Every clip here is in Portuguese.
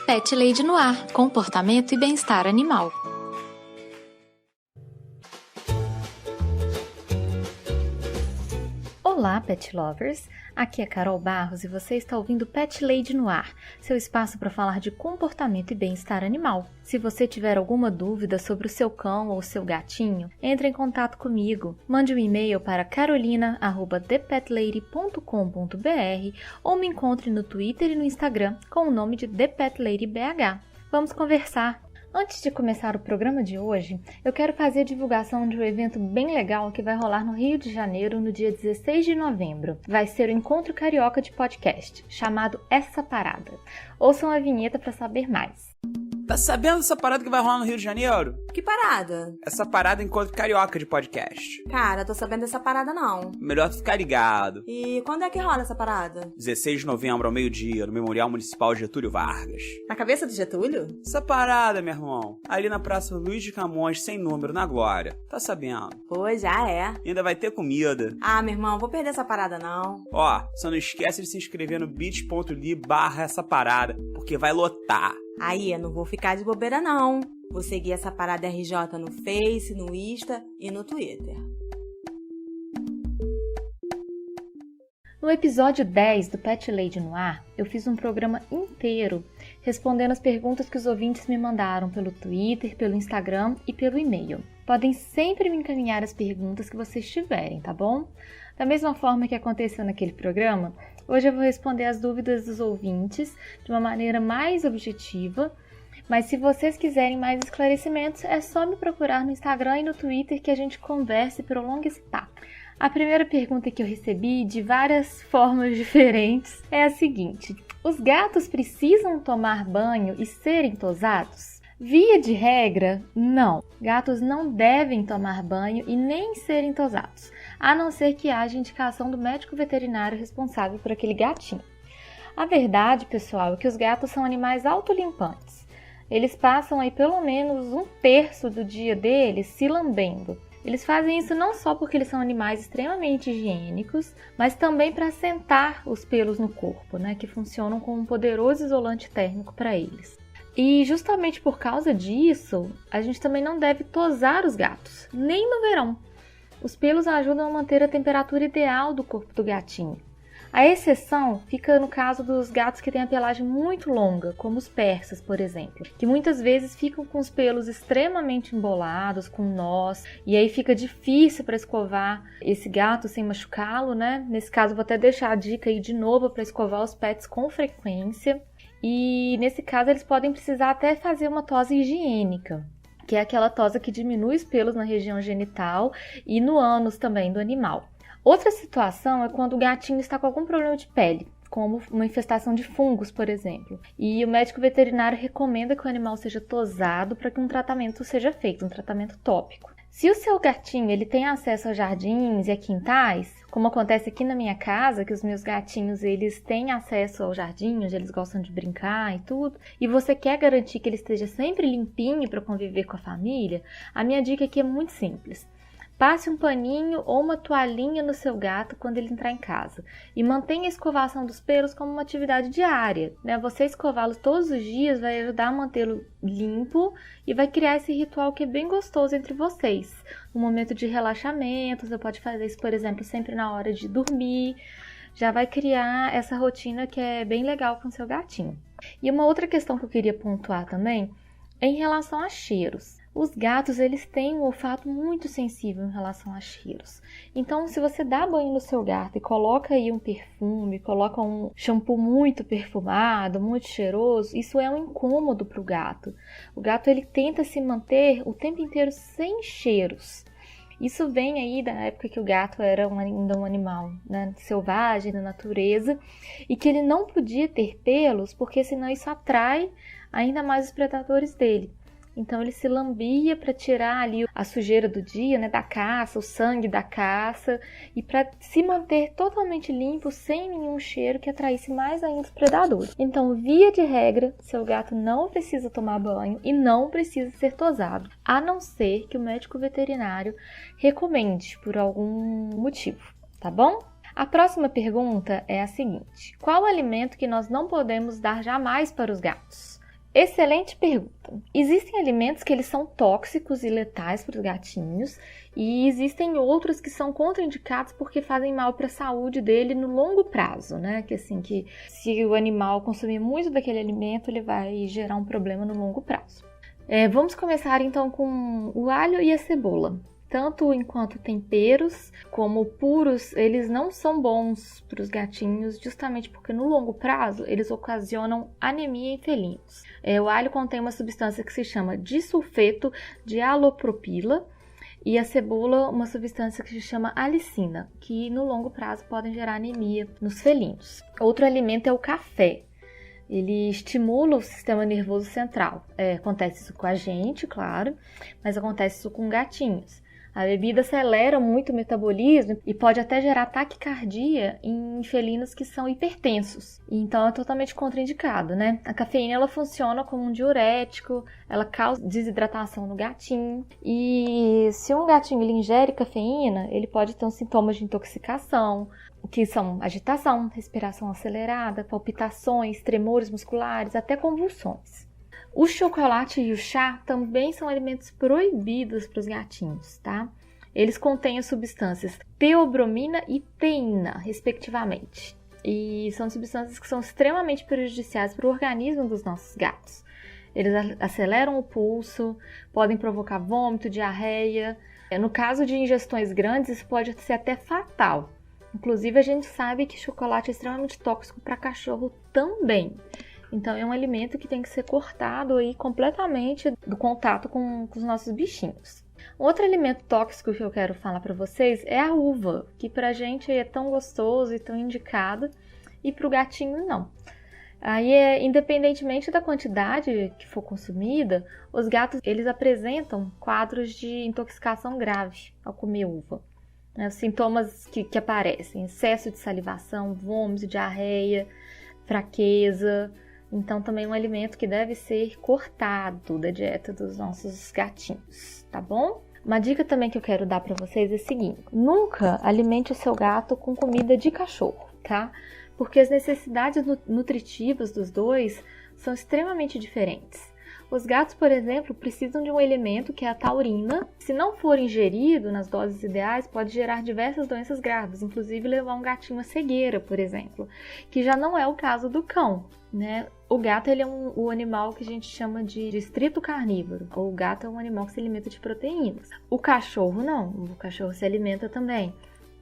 Pet Lady no ar, comportamento e bem-estar animal. Olá, Pet Lovers! Aqui é Carol Barros e você está ouvindo Pet Lady no ar, seu espaço para falar de comportamento e bem-estar animal. Se você tiver alguma dúvida sobre o seu cão ou seu gatinho, entre em contato comigo. Mande um e-mail para carolina@thepetlady.com.br ou me encontre no Twitter e no Instagram com o nome de ThePetLadyBH. Vamos conversar! Antes de começar o programa de hoje, eu quero fazer a divulgação de um evento bem legal que vai rolar no Rio de Janeiro no dia 16 de novembro. Vai ser o Encontro Carioca de Podcast, chamado Essa Parada. Ouçam a vinheta para saber mais. Tá sabendo dessa parada que vai rolar no Rio de Janeiro? Que parada? Essa parada é Encontro Carioca de Podcast. Cara, tô sabendo dessa parada não. Melhor tu ficar ligado. E quando é que rola essa parada? 16 de novembro, ao meio-dia, no Memorial Municipal Getúlio Vargas. Na cabeça do Getúlio? Essa parada, meu irmão, ali na Praça Luiz de Camões, sem número, na Glória. Tá sabendo? Pô, já é. Ainda vai ter comida. Ah, meu irmão, vou perder essa parada não. Ó, só não esquece de se inscrever no bit.ly/essa parada, porque vai lotar. Aí, eu não vou ficar de bobeira não. Vou seguir essa parada RJ no Face, no Insta e no Twitter. No episódio 10 do Pet Lady no ar, eu fiz um programa inteiro respondendo as perguntas que os ouvintes me mandaram pelo Twitter, pelo Instagram e pelo e-mail. Podem sempre me encaminhar as perguntas que vocês tiverem, tá bom? Da mesma forma que aconteceu naquele programa, hoje eu vou responder as dúvidas dos ouvintes de uma maneira mais objetiva, mas se vocês quiserem mais esclarecimentos, é só me procurar no Instagram e no Twitter que a gente converse e prolongue esse papo. A primeira pergunta que eu recebi, de várias formas diferentes, é a seguinte: os gatos precisam tomar banho e serem tosados? Via de regra, não. Gatos não devem tomar banho e nem serem tosados, a não ser que haja indicação do médico veterinário responsável por aquele gatinho. A verdade, pessoal, é que os gatos são animais autolimpantes. Eles passam aí pelo menos 1/3 do dia deles se lambendo. Eles fazem isso não só porque eles são animais extremamente higiênicos, mas também para assentar os pelos no corpo, né, que funcionam como um poderoso isolante térmico para eles. E justamente por causa disso, a gente também não deve tosar os gatos, nem no verão. Os pelos ajudam a manter a temperatura ideal do corpo do gatinho. A exceção fica no caso dos gatos que têm a pelagem muito longa, como os persas, por exemplo, que muitas vezes ficam com os pelos extremamente embolados, com nós, e aí fica difícil para escovar esse gato sem machucá-lo, né? Nesse caso, vou até deixar a dica aí de novo para escovar os pets com frequência. E nesse caso, eles podem precisar até fazer uma tosa higiênica, que é aquela tosa que diminui os pelos na região genital e no ânus também do animal. Outra situação é quando o gatinho está com algum problema de pele, como uma infestação de fungos, por exemplo. E o médico veterinário recomenda que o animal seja tosado para que um tratamento seja feito, um tratamento tópico. Se o seu gatinho ele tem acesso a jardins e a quintais, como acontece aqui na minha casa, que os meus gatinhos eles têm acesso aos jardins, eles gostam de brincar e tudo, e você quer garantir que ele esteja sempre limpinho para conviver com a família, a minha dica aqui é muito simples. Passe um paninho ou uma toalhinha no seu gato quando ele entrar em casa e mantenha a escovação dos pelos como uma atividade diária, né? Você escová-lo todos os dias vai ajudar a mantê-lo limpo e vai criar esse ritual que é bem gostoso entre vocês. Um momento de relaxamento, você pode fazer isso, por exemplo, sempre na hora de dormir. Já vai criar essa rotina que é bem legal com o seu gatinho. E uma outra questão que eu queria pontuar também é em relação a cheiros. Os gatos, eles têm um olfato muito sensível em relação a cheiros. Então, se você dá banho no seu gato e coloca aí um perfume, coloca um shampoo muito perfumado, muito cheiroso, isso é um incômodo para o gato. O gato, ele tenta se manter o tempo inteiro sem cheiros. Isso vem aí da época que o gato era ainda um animal, né, selvagem, da natureza, e que ele não podia ter pelos, porque senão isso atrai ainda mais os predadores dele. Então ele se lambia para tirar ali a sujeira do dia, né, da caça, o sangue da caça, e para se manter totalmente limpo, sem nenhum cheiro que atraísse mais ainda os predadores. Então, via de regra, seu gato não precisa tomar banho e não precisa ser tosado, a não ser que o médico veterinário recomende por algum motivo, tá bom? A próxima pergunta é a seguinte: qual alimento que nós não podemos dar jamais para os gatos? Excelente pergunta. Existem alimentos que eles são tóxicos e letais para os gatinhos e existem outros que são contraindicados porque fazem mal para a saúde dele no longo prazo, né? Que assim, que se o animal consumir muito daquele alimento, ele vai gerar um problema no longo prazo. Vamos começar então com o alho e a cebola. Tanto enquanto temperos como puros, eles não são bons para os gatinhos, justamente porque no longo prazo eles ocasionam anemia em felinos. O alho contém uma substância que se chama disulfeto de alopropila e a cebola uma substância que se chama alicina, que no longo prazo podem gerar anemia nos felinos. Outro alimento é o café. Ele estimula o sistema nervoso central. Acontece isso com a gente, claro, mas acontece isso com gatinhos. A bebida acelera muito o metabolismo e pode até gerar taquicardia em felinos que são hipertensos. Então é totalmente contraindicado, né? A cafeína ela funciona como um diurético, ela causa desidratação no gatinho. E se um gatinho ele ingere cafeína, ele pode ter uns sintomas de intoxicação, que são agitação, respiração acelerada, palpitações, tremores musculares, até convulsões. O chocolate e o chá também são alimentos proibidos para os gatinhos, tá? Eles contêm as substâncias teobromina e teína, respectivamente. E são substâncias que são extremamente prejudiciais para o organismo dos nossos gatos. Eles aceleram o pulso, podem provocar vômito, diarreia. No caso de ingestões grandes, isso pode ser até fatal. Inclusive, a gente sabe que chocolate é extremamente tóxico para cachorro também. Então, é um alimento que tem que ser cortado aí completamente do contato com os nossos bichinhos. Outro alimento tóxico que eu quero falar para vocês é a uva, que pra gente é tão gostoso e tão indicado, e pro gatinho não. Aí, independentemente da quantidade que for consumida, os gatos eles apresentam quadros de intoxicação grave ao comer uva. Os sintomas que aparecem: excesso de salivação, vômito, diarreia, fraqueza. Então, também é um alimento que deve ser cortado da dieta dos nossos gatinhos, tá bom? Uma dica também que eu quero dar para vocês é a seguinte: nunca alimente o seu gato com comida de cachorro, tá? Porque as necessidades nutritivas dos dois são extremamente diferentes. Os gatos, por exemplo, precisam de um elemento que é a taurina. Se não for ingerido nas doses ideais, pode gerar diversas doenças graves, inclusive levar um gatinho à cegueira, por exemplo, que já não é o caso do cão, né? O gato ele é o animal que a gente chama de distrito carnívoro. O gato é um animal que se alimenta de proteínas. O cachorro não. O cachorro se alimenta também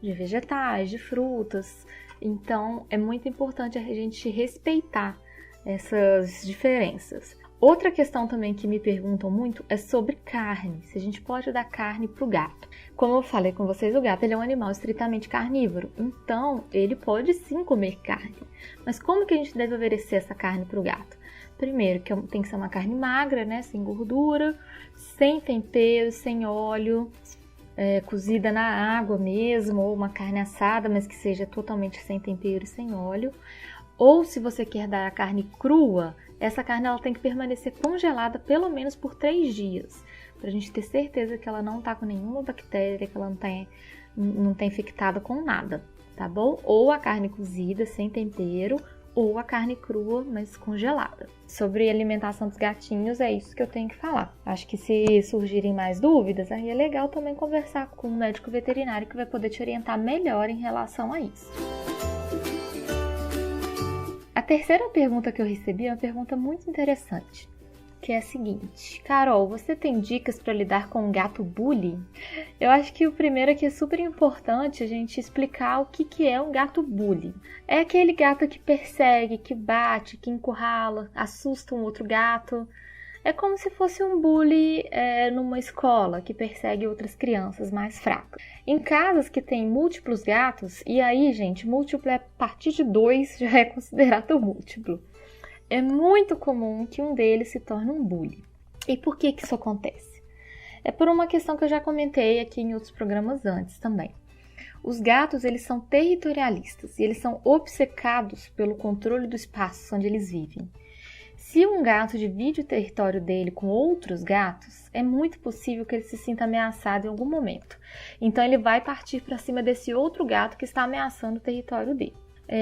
de vegetais, de frutas. Então, é muito importante a gente respeitar essas diferenças. Outra questão também que me perguntam muito é sobre carne, se a gente pode dar carne para o gato. Como eu falei com vocês, o gato ele é um animal estritamente carnívoro, então ele pode sim comer carne. Mas como que a gente deve oferecer essa carne para o gato? Primeiro, que tem que ser uma carne magra, né, sem gordura, sem tempero, sem óleo, cozida na água mesmo, ou uma carne assada, mas que seja totalmente sem tempero e sem óleo. Ou se você quer dar a carne crua, essa carne ela tem que permanecer congelada pelo menos por 3 dias, para a gente ter certeza que ela não está com nenhuma bactéria, que ela não tá infectada com nada, tá bom? Ou a carne cozida sem tempero, ou a carne crua, mas congelada. Sobre a alimentação dos gatinhos, é isso que eu tenho que falar. Acho que se surgirem mais dúvidas, aí é legal também conversar com um médico veterinário que vai poder te orientar melhor em relação a isso. A terceira pergunta que eu recebi é uma pergunta muito interessante, que é a seguinte: Carol, você tem dicas para lidar com um gato bully? Eu acho que o primeiro aqui é super importante a gente explicar o que é um gato bully. É aquele gato que persegue, que bate, que encurrala, assusta um outro gato. É como se fosse um bully numa escola que persegue outras crianças mais fracas. Em casas que tem múltiplos gatos, e aí, gente, múltiplo é a partir de 2 já é considerado múltiplo. É muito comum que um deles se torne um bully. E por que isso acontece? É por uma questão que eu já comentei aqui em outros programas antes também. Os gatos, eles são territorialistas e eles são obcecados pelo controle do espaço onde eles vivem. Se um gato divide o território dele com outros gatos, é muito possível que ele se sinta ameaçado em algum momento. Então ele vai partir para cima desse outro gato que está ameaçando o território dele.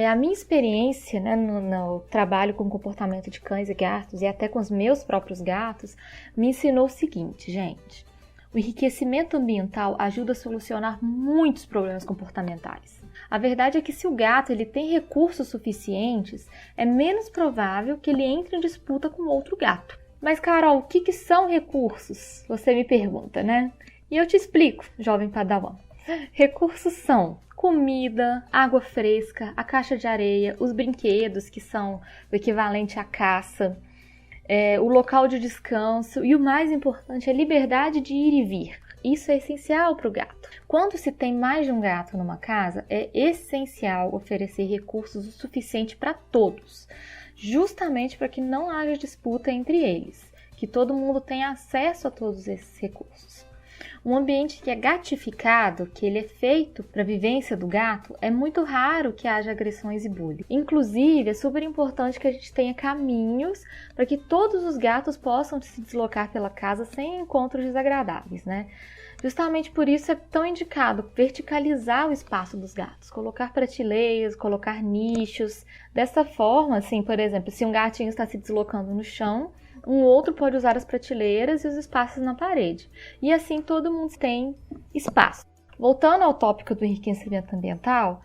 A minha experiência, né, no trabalho com comportamento de cães e gatos e até com os meus próprios gatos, me ensinou o seguinte, gente. O enriquecimento ambiental ajuda a solucionar muitos problemas comportamentais. A verdade é que se o gato ele tem recursos suficientes, é menos provável que ele entre em disputa com outro gato. Mas, Carol, o que são recursos? Você me pergunta, né? E eu te explico, jovem padawan. Recursos são comida, água fresca, a caixa de areia, os brinquedos, que são o equivalente à caça, o local de descanso e o mais importante, a liberdade de ir e vir. Isso é essencial para o gato. Quando se tem mais de um gato numa casa, é essencial oferecer recursos o suficiente para todos, justamente para que não haja disputa entre eles, que todo mundo tenha acesso a todos esses recursos. Um ambiente que é gatificado, que ele é feito para a vivência do gato, é muito raro que haja agressões e bullying. Inclusive, é super importante que a gente tenha caminhos para que todos os gatos possam se deslocar pela casa sem encontros desagradáveis, né? Justamente por isso é tão indicado verticalizar o espaço dos gatos, colocar prateleiras, colocar nichos. Dessa forma, assim, por exemplo, se um gatinho está se deslocando no chão, um outro pode usar as prateleiras e os espaços na parede. E assim todo mundo tem espaço. Voltando ao tópico do enriquecimento ambiental,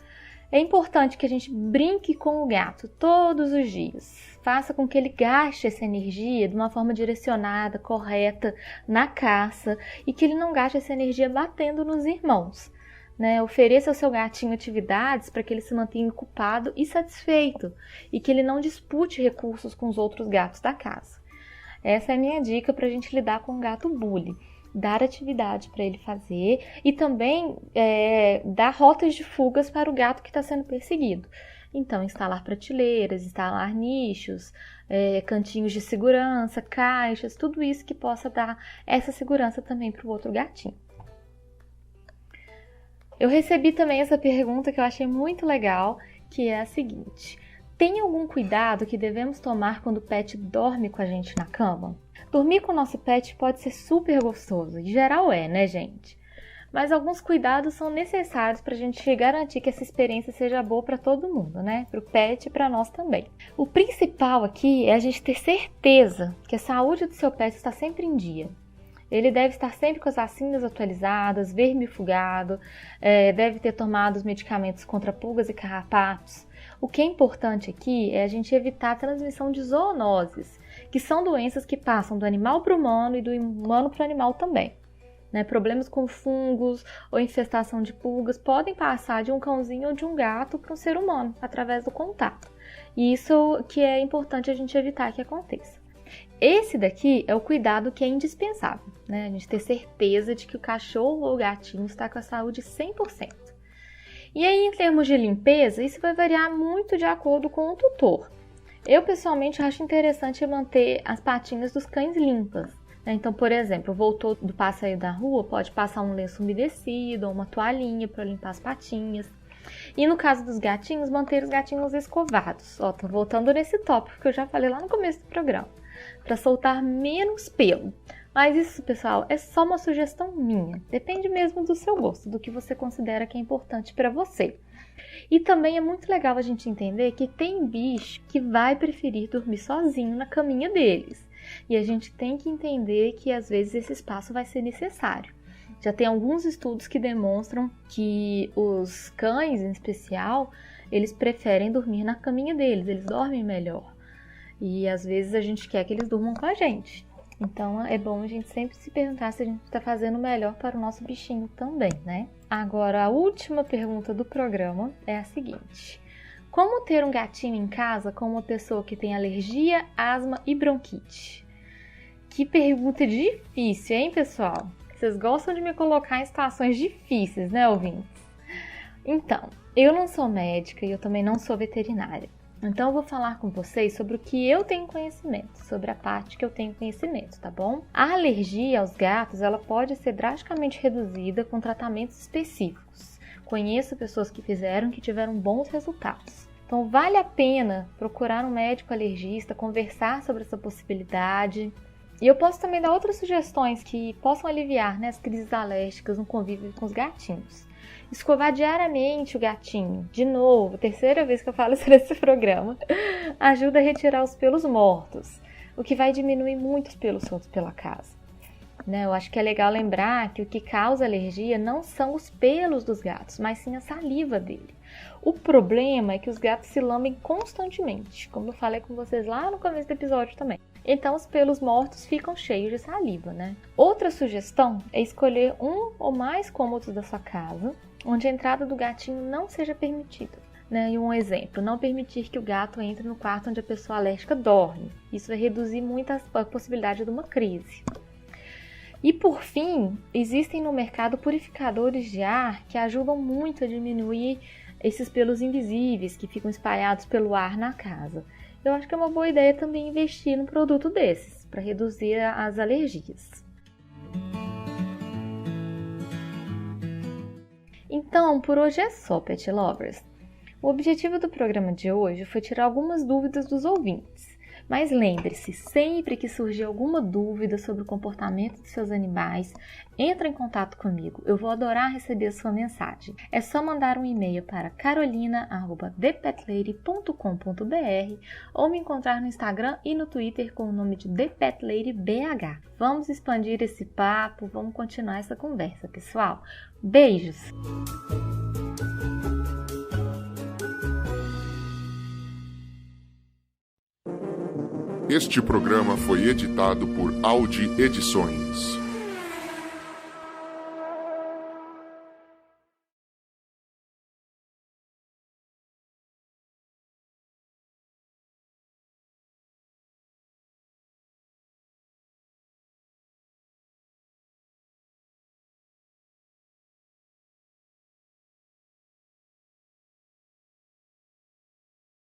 é importante que a gente brinque com o gato todos os dias. Faça com que ele gaste essa energia de uma forma direcionada, correta, na caça, e que ele não gaste essa energia batendo nos irmãos. Né? Ofereça ao seu gatinho atividades para que ele se mantenha ocupado e satisfeito, e que ele não dispute recursos com os outros gatos da casa. Essa é a minha dica para a gente lidar com o gato bully. Dar atividade para ele fazer e também dar rotas de fugas para o gato que está sendo perseguido. Então, instalar prateleiras, instalar nichos, cantinhos de segurança, caixas, tudo isso que possa dar essa segurança também para o outro gatinho. Eu recebi também essa pergunta que eu achei muito legal, que é a seguinte: tem algum cuidado que devemos tomar quando o pet dorme com a gente na cama? Dormir com o nosso pet pode ser super gostoso, em geral né, gente? Mas alguns cuidados são necessários para a gente garantir que essa experiência seja boa para todo mundo, né? Para o pet e para nós também. O principal aqui é a gente ter certeza que a saúde do seu pet está sempre em dia. Ele deve estar sempre com as vacinas atualizadas, vermifugado, deve ter tomado os medicamentos contra pulgas e carrapatos. O que é importante aqui é a gente evitar a transmissão de zoonoses, que são doenças que passam do animal para o humano e do humano para o animal também. Problemas com fungos ou infestação de pulgas podem passar de um cãozinho ou de um gato para um ser humano, através do contato. E isso que é importante a gente evitar que aconteça. Esse daqui é o cuidado que é indispensável, né? A gente ter certeza de que o cachorro ou o gatinho está com a saúde 100%. E aí, em termos de limpeza, isso vai variar muito de acordo com o tutor. Eu, pessoalmente, acho interessante manter as patinhas dos cães limpas. Então, por exemplo, voltou do passeio da rua, pode passar um lenço umedecido ou uma toalhinha para limpar as patinhas. E no caso dos gatinhos, manter os gatinhos escovados. Tô voltando nesse tópico que eu já falei lá no começo do programa, para soltar menos pelo. Mas isso, pessoal, é só uma sugestão minha. Depende mesmo do seu gosto, do que você considera que é importante para você. E também é muito legal a gente entender que tem bicho que vai preferir dormir sozinho na caminha deles. E a gente tem que entender que às vezes esse espaço vai ser necessário. Já tem alguns estudos que demonstram que os cães, em especial, eles preferem dormir na caminha deles, eles dormem melhor. E às vezes a gente quer que eles durmam com a gente. Então é bom a gente sempre se perguntar se a gente está fazendo o melhor para o nosso bichinho também, né? Agora, a última pergunta do programa é a seguinte: como ter um gatinho em casa com uma pessoa que tem alergia, asma e bronquite? Que pergunta difícil, hein, pessoal? Vocês gostam de me colocar em situações difíceis, né, ouvintes? Então, eu não sou médica e eu também não sou veterinária. Então, eu vou falar com vocês sobre o que eu tenho conhecimento, sobre a parte que eu tenho conhecimento, tá bom? A alergia aos gatos, ela pode ser drasticamente reduzida com tratamentos específicos. Conheço pessoas que fizeram que tiveram bons resultados. Então, vale a pena procurar um médico alergista, conversar sobre essa possibilidade. E eu posso também dar outras sugestões que possam aliviar, né, as crises alérgicas no convívio com os gatinhos. Escovar diariamente o gatinho, de novo, terceira vez que eu falo isso nesse programa, ajuda a retirar os pelos mortos, o que vai diminuir muito os pelos soltos pela casa. Eu acho que é legal lembrar que o que causa alergia não são os pelos dos gatos, mas sim a saliva dele. O problema é que os gatos se lambem constantemente, como eu falei com vocês lá no começo do episódio também. Então os pelos mortos ficam cheios de saliva, Outra sugestão é escolher um ou mais cômodos da sua casa, onde a entrada do gatinho não seja permitida. E um exemplo, não permitir que o gato entre no quarto onde a pessoa alérgica dorme. Isso vai reduzir muito a possibilidade de uma crise. E por fim, existem no mercado purificadores de ar que ajudam muito a diminuir esses pelos invisíveis que ficam espalhados pelo ar na casa. Eu acho que é uma boa ideia também investir num produto desses, para reduzir as alergias. Então, por hoje é só, Pet Lovers. O objetivo do programa de hoje foi tirar algumas dúvidas dos ouvintes. Mas lembre-se, sempre que surgir alguma dúvida sobre o comportamento de seus animais, entre em contato comigo. Eu vou adorar receber a sua mensagem. É só mandar um e-mail para carolina@thepetlady.com.br ou me encontrar no Instagram e no Twitter com o nome de ThePetLadyBH. Vamos expandir esse papo, vamos continuar essa conversa, pessoal. Beijos! Este programa foi editado por Audi Edições.